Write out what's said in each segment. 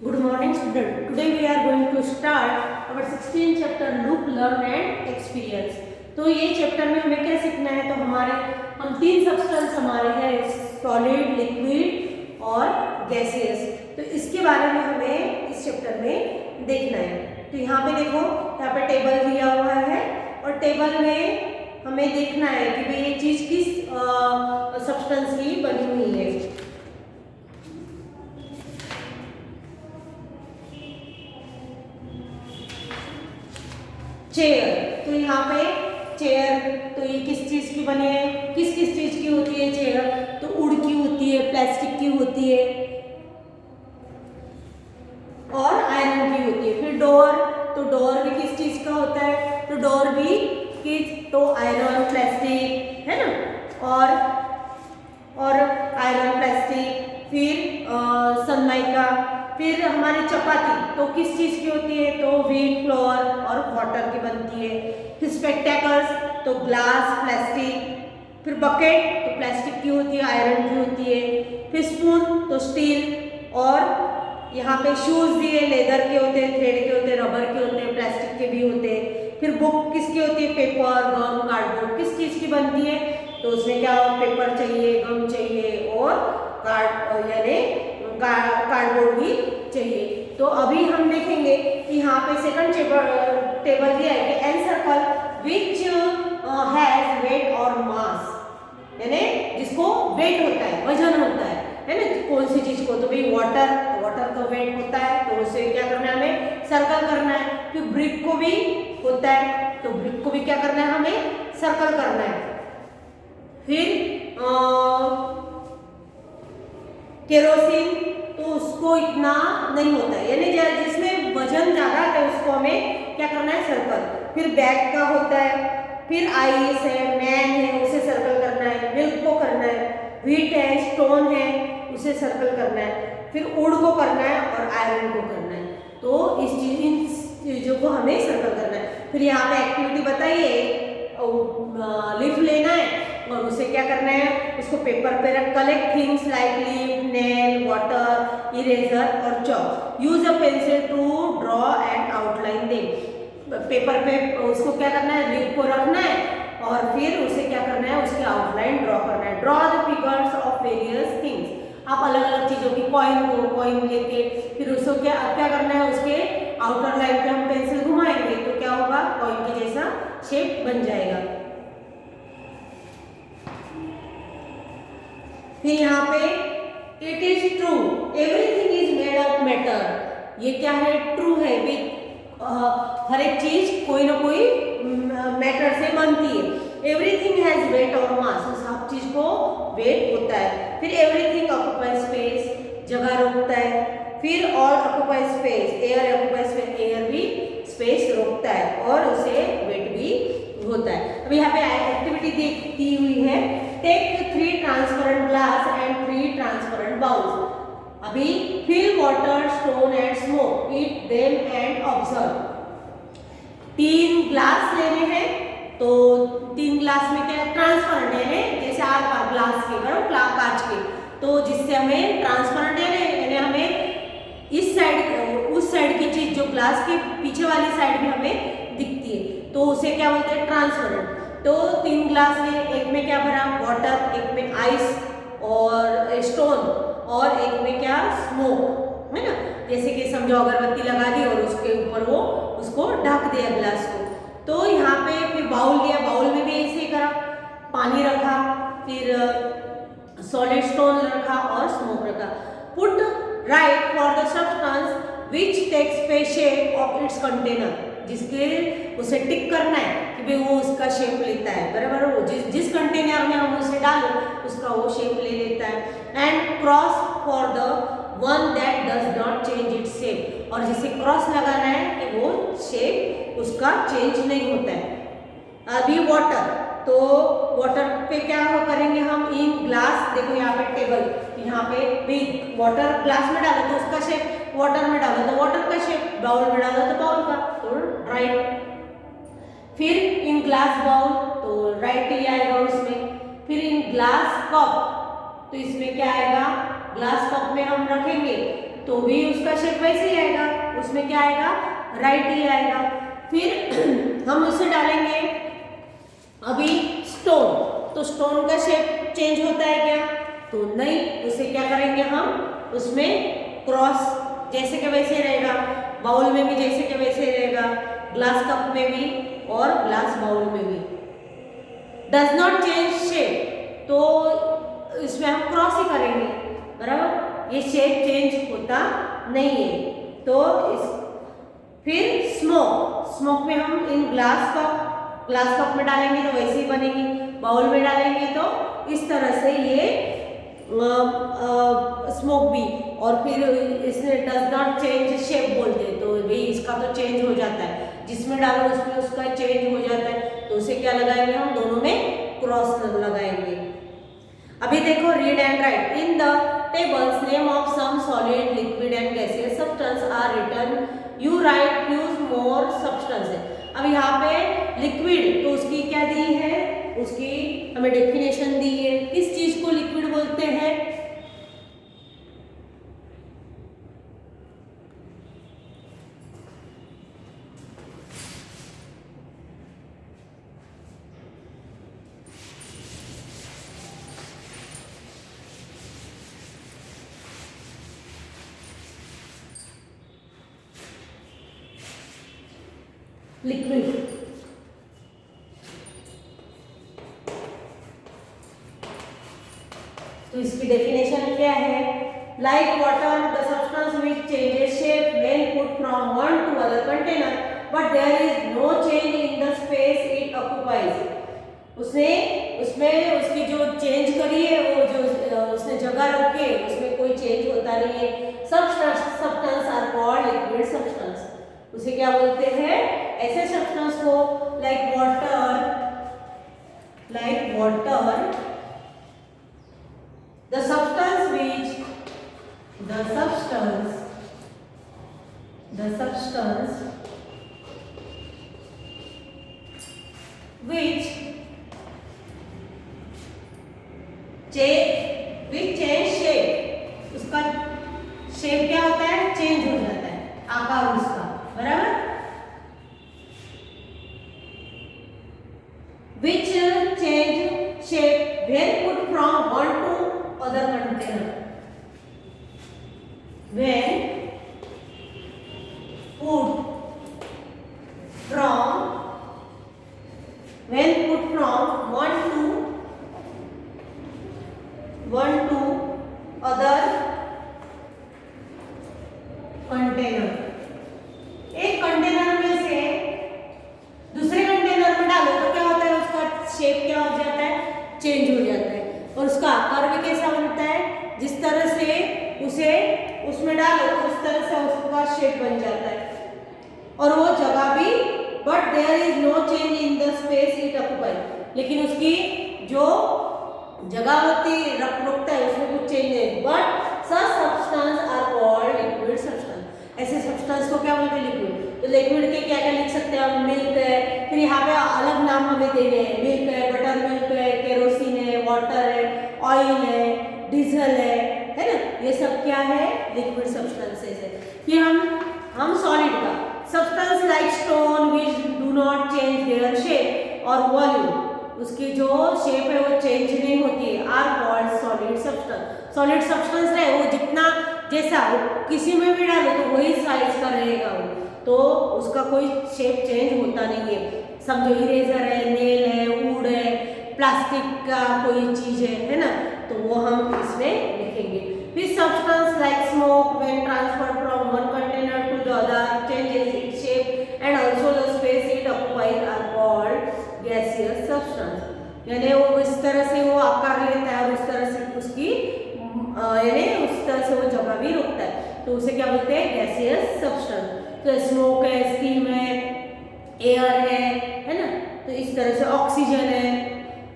Good morning, student. Today we are going to start our 16th chapter Look, Learn and Experience. तो ये chapter में हमें क्या सीखना है? तो हम तीन सब्सटेंस हमारे हैं, सॉलिड, लिक्विड और गैसियस. तो इसके बारे में हमें इस चैप्टर में देखना है. तो यहाँ पे देखो, यहाँ पे टेबल दिया हुआ है और टेबल में हमें देखना है कि भाई ये चीज किस सब्सटेंस की बनी हुई है. चेयर. तो यहाँ पे चेयर, तो ये किस चीज की बनी है? किस किस चीज की होती है चेयर? तो वुड की होती है, प्लास्टिक की होती है और आयरन की होती है. फिर डोर, तो डोर भी किस चीज का होता है? तो डोर भी किस, तो आयरन, प्लास्टिक है ना, और आयरन, प्लास्टिक. फिर सनमाइका. फिर हमारी चपाती तो किस चीज की होती है? तो व्हीट फ्लोर और वाटर की बनती है. फिर स्पेक्टेकल्स तो ग्लास, प्लास्टिक. फिर बकेट तो प्लास्टिक की होती है, आयरन की होती है. फिर स्पून तो स्टील. और यहाँ पे शूज दिए, लेदर के होते हैं, थ्रेड के होते हैं, रबर के होते हैं, प्लास्टिक के भी होते हैं. फिर बुक किसकी होती है? पेपर, गम, कार्डबोर्ड. किस चीज की बनती है? तो उसमें क्या, पेपर चाहिए, गम चाहिए और कार्ड यानी कार्डबोर्ड भी चाहिए. तो अभी हम देखेंगे कि यहाँ पे सेकंड टेबल दिया है कि encircle which has weight और मास, यानी जिसको वेट होता है, वजन होता है ना, कौन सी चीज को? तो भाई वाटर, वाटर का वेट होता है, तो उसे क्या करना है? हमें सर्कल करना है. फिर ब्रिक को भी होता है, तो ब्रिक को भी क्या करना है? हमें सर्कल करना है. फिर केरोसिन, तो उसको इतना नहीं होता है, यानी जिसमें वजन ज्यादा है उसको हमें क्या करना है? सर्कल. फिर बैग का होता है. फिर आइस है, मैन है, उसे सर्कल करना है. मिल्क को करना है. व्हीट है, स्टोन है, उसे सर्कल करना है. फिर वुड को करना है और आयरन को करना है. तो इन चीजों को हमें सर्कल करना है. फिर यहाँ पे एक्टिविटी बताइए, लीफ लेना है और उसे क्या करना है? उसको पेपर पे रख. Collect things like leaf, nail, water, eraser और chalk. Use a pencil to draw and outline them. Paper पे उसको क्या करना है? लीफ को रखना है और फिर उसे क्या करना है? उसकी आउटलाइन ड्रॉ करना है. Draw the figures of various things. आप अलग अलग चीजों की, कॉइन लेके फिर उसको क्या करना है? उसके आउटर लाइन पे हम पेंसिल घुमाएंगे तो क्या होगा? कॉइन की जैसा शेप बन जाएगा. फिर यहाँ पे it is true everything is made of matter. ये क्या है? ट्रू है. हर एक चीज कोई ना कोई मैटर से बनती है. एवरीथिंग हैज वेट और मास, सब चीज को वेट होता है. फिर एवरीथिंग ऑक्युपाई स्पेस, जगह रोकता है. फिर all occupy space, air occupy space, air भी स्पेस रोकता है और उसे वेट भी होता है. अब यहाँ पे एक्टिविटी दी हुई है. Take 3 transparent glass and 3 transparent bowls. अभी fill water, stone and smoke, eat them and observe. 3 glass लेने हैं, तो 3 ग्लास में क्या है? ट्रांसपेरेंट यानी जैसे आर पार ग्लास के, बराबर कांच के, तो जिससे हमें ट्रांसपेरेंट यानी हमें इस साइड उस साइड की चीज जो ग्लास के पीछे वाली साइड भी हमें दिखती है, तो उसे क्या बोलते हैं? ट्रांसपेरेंट. तो 3 ग्लास में, एक में क्या भरा? वाटर, एक में आइस और स्टोन और एक में क्या? स्मोक, है ना. जैसे कि समझो अगरबत्ती लगा दी और उसके ऊपर वो उसको ढक दिया ग्लास को. तो यहाँ पे फिर बाउल लिया, बाउल में भी ऐसे ही करा, पानी रखा, फिर सॉलिड स्टोन रखा और स्मोक रखा. Put right for the substance which takes पे शेप ऑफ इट्स कंटेनर. जिसके उसे टिक करना है कि भाई वो उसका शेप लेता है, बराबर. वो जिस कंटेनर में हम उसे डालो उसका वो शेप ले लेता है. And cross for the one that does not change its shape. और जिसे क्रॉस लगाना है कि वो शेप उसका चेंज नहीं होता है. अभी वाटर, तो वाटर पे क्या हो करेंगे हम? इन ग्लास, देखो यहाँ पे टेबल, यहाँ पे भी वाटर ग्लास में डालो तो उसका शेप, वाटर में डालो तो वाटर का शेप, बाउल में डालो तो बाउल का, तो राइट. फिर इन ग्लास बाउल, तो राइट ही आएगा उसमें. फिर इन ग्लास कप, तो इसमें क्या आएगा? ग्लास कप में हम रखेंगे तो तो भी उसका शेप वैसे ही आएगा, उसमें क्या आएगा, राइट ही आएगा। फिर हम उसे डालेंगे अभी स्टोन, तो स्टोन का शेप चेंज होता है क्या, तो नहीं, उसे क्या करेंगे हम, उसमें क्रॉस जैसे के वैसे रहेगा, बाउल में भी जैसे के वैसे रहेगा, ग्लास कप में भी और ग्लास बाउल में भी। डज नॉट चेंज शेप, तो इसमें हम क्रॉस ही करेंगे, बराबर, ये शेप चेंज होता नहीं है। तो फिर स्मोक में हम इन ग्लास कप में डालेंगे तो वैसे ही बनेगी, बाउल में डालेंगे तो इस तरह से ये स्मोक भी। और फिर इसमें डज नॉट चेंज शेप बोलते हैं, तो भाई इसका तो चेंज हो जाता है, जिसमें डालो उसमें उसका चेंज हो जाता है, तो उसे क्या लगाएंगे हम, दोनों में क्रॉस लगाएंगे। अभी देखो, read and write in the tables name of some solid liquid and gaseous substance are written, you write use more substance है। अब यहाँ पे लिक्विड, तो उसकी क्या दी है, उसकी हमें डेफिनेशन दी है, किस चीज को लिक्विड बोलते हैं, लिक्विड। तो इसकी डेफिनेशन क्या है, like water the substance which changes shape when put from one to other container but there is no change in the space it occupies. उसने उसमें उसकी जो चेंज करी है, वो जो उसने जगह रखी है, उसमें कोई चेंज होता नहीं है। Substance are called liquid substance. उसे क्या बोलते हैं, ऐसे सब्सटेंस को like water the substance which change shape, उसका शेप क्या होता है, चेंज हो जाता है, आकार उसका, बराबर, which change shape when put from one to other container, when put from one to other container, एक कंटेनर में से दूसरे कंटेनर में डालो तो क्या होता है, उसका शेप क्या हो जाता है, चेंज हो जाता है, और उसका आकार भी कैसा बनता है, जिस तरह से उसे उसमें डालो तो उस तरह से उसका शेप बन जाता है, और वो जगह भी, but there is no change in the space it occupy, लेकिन उसकी जो जगह होती रुकता है उसमें कुछ चेंज नहीं, but such substance are called liquid substance. ऐसे सब्सटेंस को क्या बोलते हैं, लिक्विड। तो लिक्विड के क्या क्या लिख सकते हैं हम, मिल्क है, फिर यहाँ पे अलग नाम हमें देने हैं, मिल्क है, बटर मिल्क है, केरोसिन है, वाटर है, ऑयल है, डीजल है ना, ये सब क्या है, लिक्विड सब्सटेंसेस है। फिर हम सॉलिड का, substance like stone which do not change their shape और वॉल्यूम, उसकी जो शेप है वो चेंज नहीं होती है, are called solid substance. Solid substance रहे वो जितना जैसा वो किसी में भी डालो तो वही साइज का रहेगा वो, तो उसका कोई शेप चेंज होता नहीं है। समझो इरेजर है, नेल है, वुड है, प्लास्टिक का कोई चीज है ना, तो वो हम इसमें लिखेंगे। फिर substance like smoke when transferred from one container to the other changes its shape and also the space it occupies are called gaseous substance. यानी वो इस तरह से वो आकार लेता है और उस तरह से उसकी यानी उस तरह से वो जगह भी रुकता है, तो उसे क्या बोलते हैं, गैसियस सब्सटेंस। तो स्मोक है, स्टीम है, एयर है ना, तो इस तरह से ऑक्सीजन है,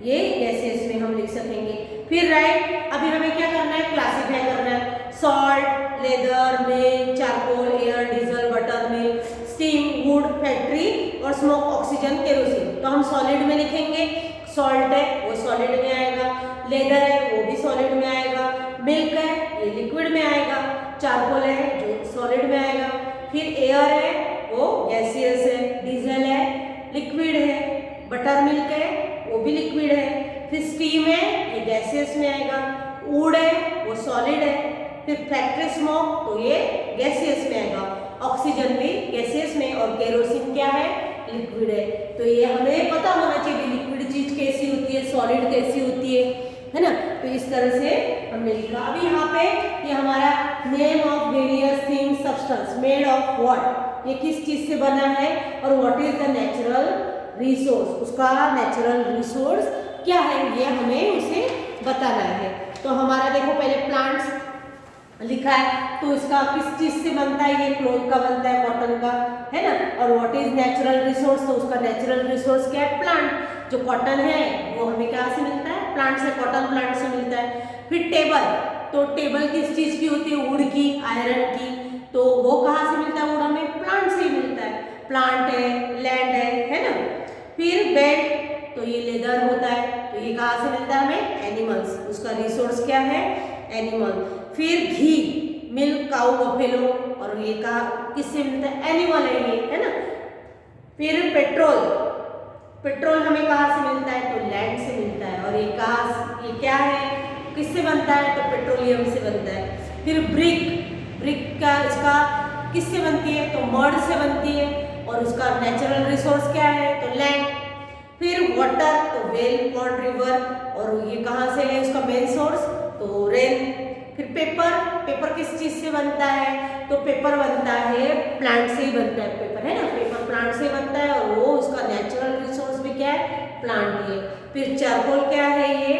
ये गैसेस में हम लिख सकेंगे। फिर राइट, अभी हमें क्या करना है, क्लासिफाई करना है, salt, leather, milk, charcoal, air, diesel, butter milk, steam, would, factory और स्मोक, ऑक्सीजन, केरोसिन। तो हम सॉलिड में लिखेंगे, सॉल्ट है वो सॉलिड में आएगा, लेदर है वो भी सॉलिड में आएगा, मिल्क है ये लिक्विड में आएगा, चारकोल है जो सॉलिड में आएगा, फिर एयर है वो गैसियस है, डीजल है लिक्विड है, बटर मिल्क है वो भी लिक्विड है, फिर स्टीम है ये गैसियस में आएगा, वुड है वो सॉलिड है, फिर फैक्ट्री स्मोक तो ये गैसियस में आएगा, ऑक्सीजन भी गैसियस में, और केरोसिन क्या है लिक्विड है। तो ये हमें पता होना चाहिए लिक्विड चीज कैसी होती है, सॉलिड कैसी होती है ना। तो इस तरह से हमने लिखा। अभी यहाँ पे ये हमारा name of various things substance made of what, ये किस चीज से बना है और what is the natural resource, उसका नेचुरल रिसोर्स क्या है ये हमें उसे बताना है। तो हमारा देखो पहले प्लांट्स लिखा है, तो इसका किस चीज से बनता है, ये क्लोथ का बनता है, कॉटन का है ना। और व्हाट इज नेचुरल रिसोर्स, तो उसका नेचुरल रिसोर्स क्या है प्लांट। जो कॉटन है वो हमें कहाँ से मिलता है, प्लांट से, कॉटन प्लांट से मिलता है। फिर टेबल, तो टेबल किस चीज की होती है, वुड की, आयरन की, तो वो कहाँ से मिलता है, वुड हमें प्लांट से ही मिलता है, प्लांट है, लैंड है ना। फिर बेड, तो ये लेदर होता है, तो ये कहाँ से मिलता है हमें, एनिमल्स, उसका रिसोर्स क्या है एनिमल। फिर घी, मिल्क, काऊ, बफेलो, और ये कहा किससे मिलता है, एनिमल है ये, है ना। फिर पेट्रोल, पेट्रोल हमें कहाँ से मिलता है, तो लैंड से मिलता है, और ये कहाँ, ये क्या है, किससे बनता है, तो पेट्रोलियम से बनता है। फिर ब्रिक, ब्रिक का इसका किससे बनती है, तो मड से बनती है, और उसका नेचुरल रिसोर्स क्या है, तो लैंड। फिर वाटर, तो वेल, पॉन्ड, रिवर, और ये कहाँ से है उसका मेन सोर्स, तो रेन। फिर पेपर, पेपर किस चीज से बनता है, तो पेपर बनता है प्लांट से ही बनता है पेपर, है ना, पेपर प्लांट से बनता है, और वो उसका नेचुरल रिसोर्स भी क्या है, प्लांट ही है। फिर चारकोल क्या है ये,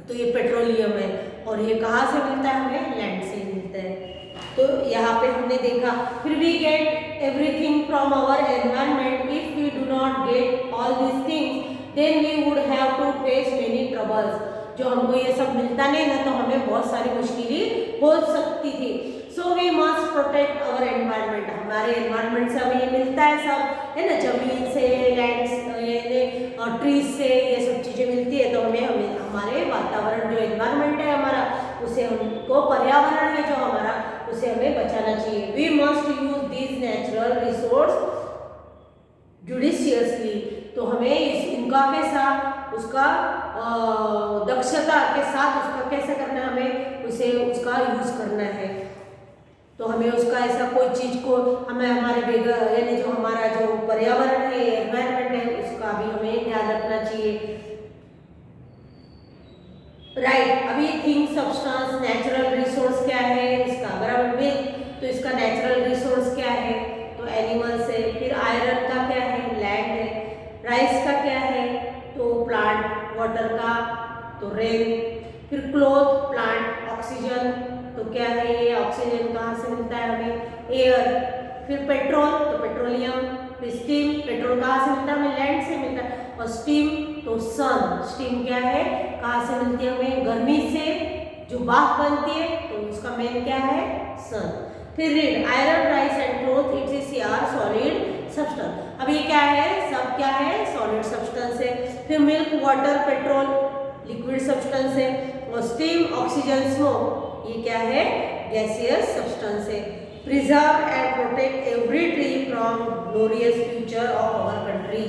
तो ये पेट्रोलियम है, और ये कहाँ से मिलता है हमें, लैंड से ही मिलता है। तो यहाँ पे हमने देखा। फिर we get everything from our environment, if we do not get all this things then we would have to face many troubles. जो हमको ये सब मिलता नहीं ना, तो हमें बहुत सारी मुश्किलें हो सकती थी। So we must protect our environment, हमारे एनवायरनमेंट से हमें ये मिलता है सब, है ना, जमीन से, लैंड और ट्रीज से ये सब चीज़ें मिलती है। तो हमें हमारे वातावरण जो एनवायरनमेंट है हमारा, उसे हमको, पर्यावरण है जो हमारा, उसे हमें बचाना चाहिए। We must use this natural resource judiciously, तो हमें इनका कैसा, उसका दक्षता के साथ उसका कैसे करना है, हमें उसे उसका यूज करना है। तो हमें उसका ऐसा कोई चीज को हमें हमारे यानी जो हमारा जो पर्यावरण है, एनवायरनमेंट है, उसका भी हमें ध्यान रखना चाहिए। राइट, अभी थिंग सब्सटेंस नेचुरल रिसोर्स क्या है इसका, बराबर मिल्क, तो इसका नेचुरल रिसोर्स क्या है, तो एनिमल्स है। फिर आयरन का क्या है, लैंड है। राइस का क्या है, तो प्लांट, वाटर का तो रेन। फिर क्लोथ, प्लांट, ऑक्सीजन, तो क्या है ये, ऑक्सीजन कहाँ से मिलता है हमें, एयर। फिर पेट्रोल, तो पेट्रोलियम। फिर स्टीम, पेट्रोल कहाँ से मिलता है हमें, लैंड से मिलता है। और स्टीम, तो सन, स्टीम क्या है, कहाँ से मिलती है हमें, गर्मी से जो भाप बनती है, तो उसका मेन क्या है, सन। फिर reed, iron, rice and cloth it is are solid substance. अब ये क्या है, सब क्या है, सॉलिड सब्सटेंस है। फिर milk, water, petrol liquid substance है, और स्टीम, ऑक्सीजन, स्मोक ये क्या है, गैसियस सब्सटेंस है। Preserve and protect every tree from glorious future of our country,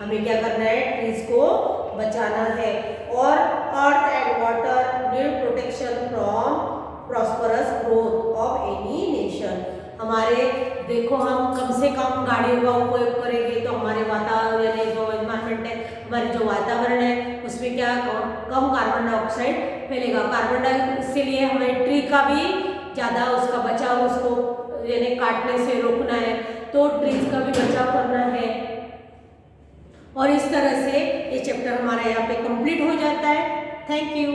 हमें क्या करना है, ट्रीज को बचाना है। और earth and water need protection from prosperous growth of any nation, हमारे देखो हम कम से कम गाड़ियों का उपयोग करेंगे तो हमारे वातावरण यानी जो एनवायरनमेंट है, हमारे जो वातावरण है उसमें क्या कम कार्बन डाइऑक्साइड फैलेगा। कार्बन डाइऑक्साइड, इसलिए हमें ट्री का भी ज़्यादा उसका बचाव, उसको यानी काटने से रोकना है, तो ट्रीज का भी बचाव करना है। और इस तरह से ये चैप्टर हमारा यहाँ पे कंप्लीट हो जाता है। Thank you.